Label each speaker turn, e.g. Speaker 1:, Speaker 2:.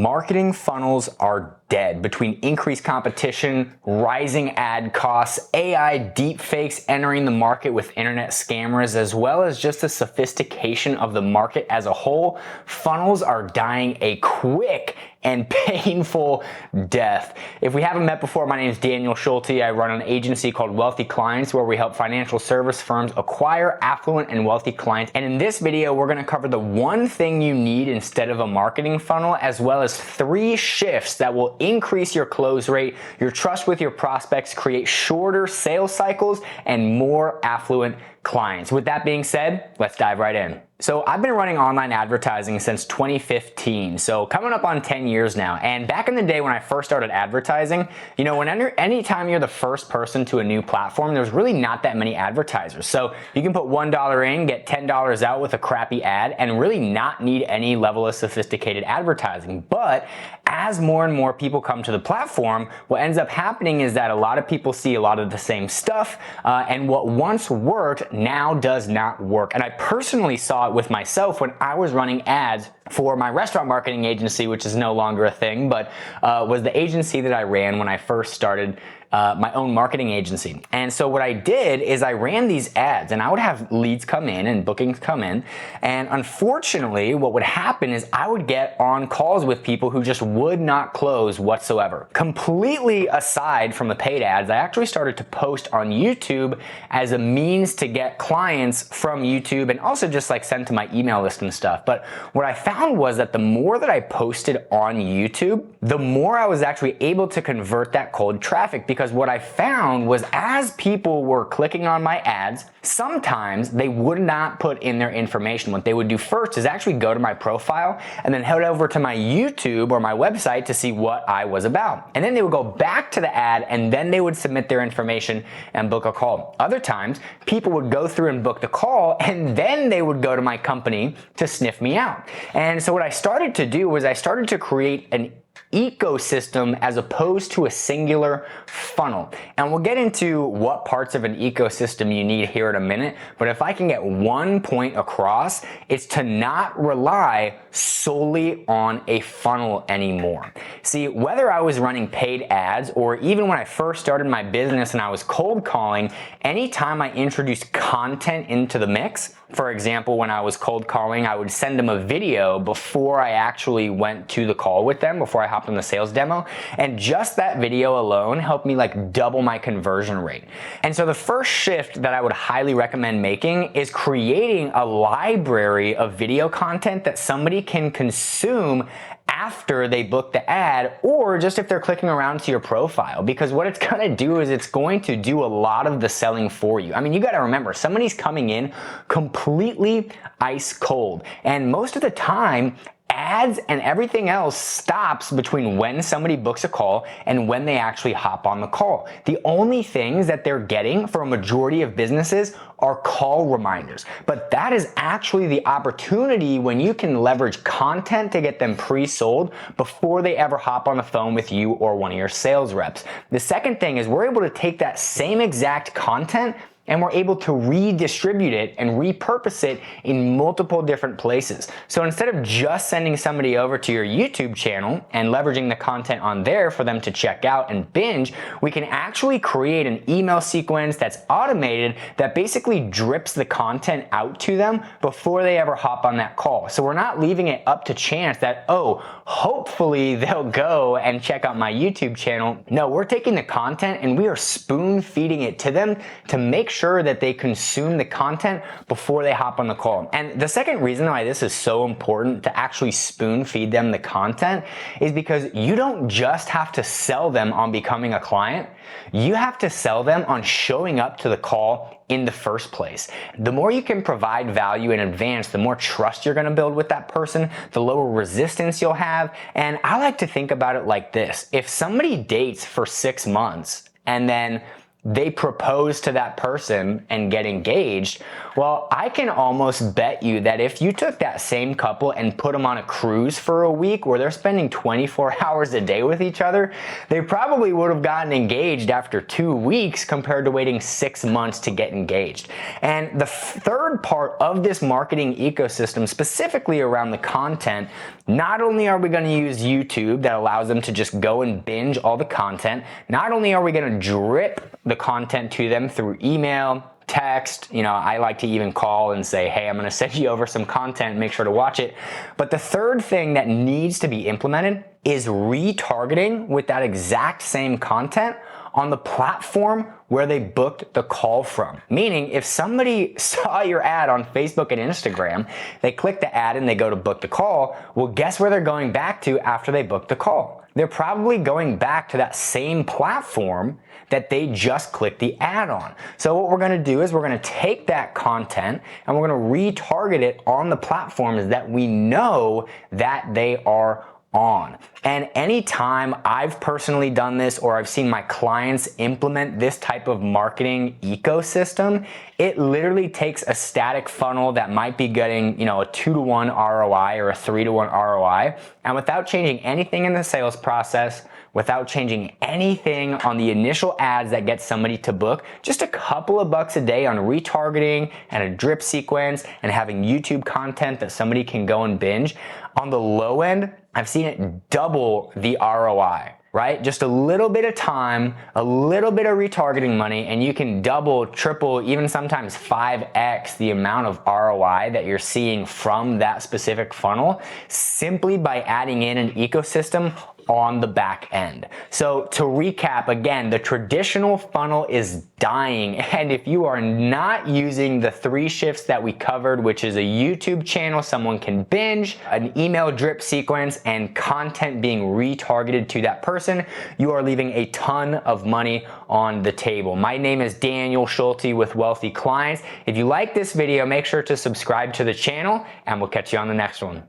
Speaker 1: Marketing funnels are dead. Between increased competition, rising ad costs, AI deepfakes entering the market with internet scammers, as well as just the sophistication of the market as a whole, funnels are dying a quick and painful death. If we haven't met before, my name is Daniel Schulte. I run an agency called Wealthy Clients where we help financial service firms acquire affluent and wealthy clients. And in this video, we're gonna cover the one thing you need instead of a marketing funnel, as well as 3 shifts that will increase your close rate, your trust with your prospects, create shorter sales cycles, and more affluent clients. With that being said, let's dive right in. So I've been running online advertising since 2015, so coming up on 10 years now. And back in the day when I first started advertising, you know, anytime you're the first person to a new platform, there's really not that many advertisers. So you can put $1 in, get $10 out with a crappy ad, and really not need any level of sophisticated advertising. But as more and more people come to the platform, what ends up happening is that a lot of people see a lot of the same stuff, and what once worked now does not work. And I personally saw it with myself when I was running ads for my restaurant marketing agency, which is no longer a thing, but was the agency that I ran when I first started my own marketing agency. And so what I did is I ran these ads, and I would have leads come in and bookings come in. And unfortunately, what would happen is I would get on calls with people who just would not close whatsoever. Completely aside from the paid ads, I actually started to post on YouTube as a means to get clients from YouTube and also just like send to my email list and stuff. But what I found was that the more that I posted on YouTube, the more I was actually able to convert that cold traffic, because what I found was as people were clicking on my ads, sometimes they would not put in their information. What they would do first is actually go to my profile and then head over to my YouTube or my website to see what I was about. And then they would go back to the ad and then they would submit their information and book a call. Other times, people would go through and book the call and then they would go to my company to sniff me out. And so what I started to do was I started to create an ecosystem as opposed to a singular funnel. And we'll get into what parts of an ecosystem you need here in a minute, but if I can get one point across, it's to not rely solely on a funnel anymore. See, whether I was running paid ads or even when I first started my business and I was cold calling, anytime I introduced content into the mix, for example, when I was cold calling, I would send them a video before I actually went to the call with them, before I hopped on the sales demo, and just that video alone helped me like double my conversion rate. And so the first shift that I would highly recommend making is creating a library of video content that somebody can consume after they book the ad, or just if they're clicking around to your profile, because what it's gonna do is it's going to do a lot of the selling for you. I mean, you gotta remember, somebody's coming in completely ice cold, and most of the time, ads and everything else stops between when somebody books a call and when they actually hop on the call. The only things that they're getting for a majority of businesses are call reminders. But that is actually the opportunity when you can leverage content to get them pre-sold before they ever hop on the phone with you or one of your sales reps. The second thing is we're able to take that same exact content and we're able to redistribute it and repurpose it in multiple different places. So instead of just sending somebody over to your YouTube channel and leveraging the content on there for them to check out and binge, we can actually create an email sequence that's automated that basically drips the content out to them before they ever hop on that call. So we're not leaving it up to chance that, oh, hopefully they'll go and check out my YouTube channel. No, we're taking the content and we are spoon feeding it to them to make sure that they consume the content before they hop on the call. And the second reason why this is so important to actually spoon feed them the content is because you don't just have to sell them on becoming a client, you have to sell them on showing up to the call in the first place. The more you can provide value in advance, the more trust you're gonna build with that person, the lower resistance you'll have. And I like to think about it like this. If somebody dates for 6 months and then they propose to that person and get engaged. Well, I can almost bet you that if you took that same couple and put them on a cruise for a week where they're spending 24 hours a day with each other, they probably would have gotten engaged after 2 weeks compared to waiting 6 months to get engaged. And the third part of this marketing ecosystem, specifically around the content, not only are we going to use YouTube that allows them to just go and binge all the content, not only are we going to drip the content to them through email, text, I like to even call and say, hey, I'm going to send you over some content, make sure to watch it. But the third thing that needs to be implemented is retargeting with that exact same content on the platform where they booked the call from. Meaning, if somebody saw your ad on Facebook and Instagram, they click the ad and they go to book the call, well, guess where they're going back to after they book the call? They're probably going back to that same platform that they just clicked the ad on. So what we're gonna do is we're gonna take that content and we're gonna retarget it on the platforms that we know that they are on. And anytime I've personally done this or I've seen my clients implement this type of marketing ecosystem, it literally takes a static funnel that might be getting, a 2-to-1 ROI or a 3-to-1 ROI, and without changing anything in the sales process, without changing anything on the initial ads that get somebody to book, just a couple of bucks a day on retargeting and a drip sequence and having YouTube content that somebody can go and binge. On the low end, I've seen it double the ROI, right? Just a little bit of time, a little bit of retargeting money, and you can double, triple, even sometimes 5x the amount of ROI that you're seeing from that specific funnel simply by adding in an ecosystem on the back end. So to recap, again, the traditional funnel is dying. And if you are not using the 3 shifts that we covered, which is a YouTube channel someone can binge, an email drip sequence, and content being retargeted to that person, you are leaving a ton of money on the table. My name is Daniel Schulte with Wealthy Clients. If you like this video, make sure to subscribe to the channel and we'll catch you on the next one.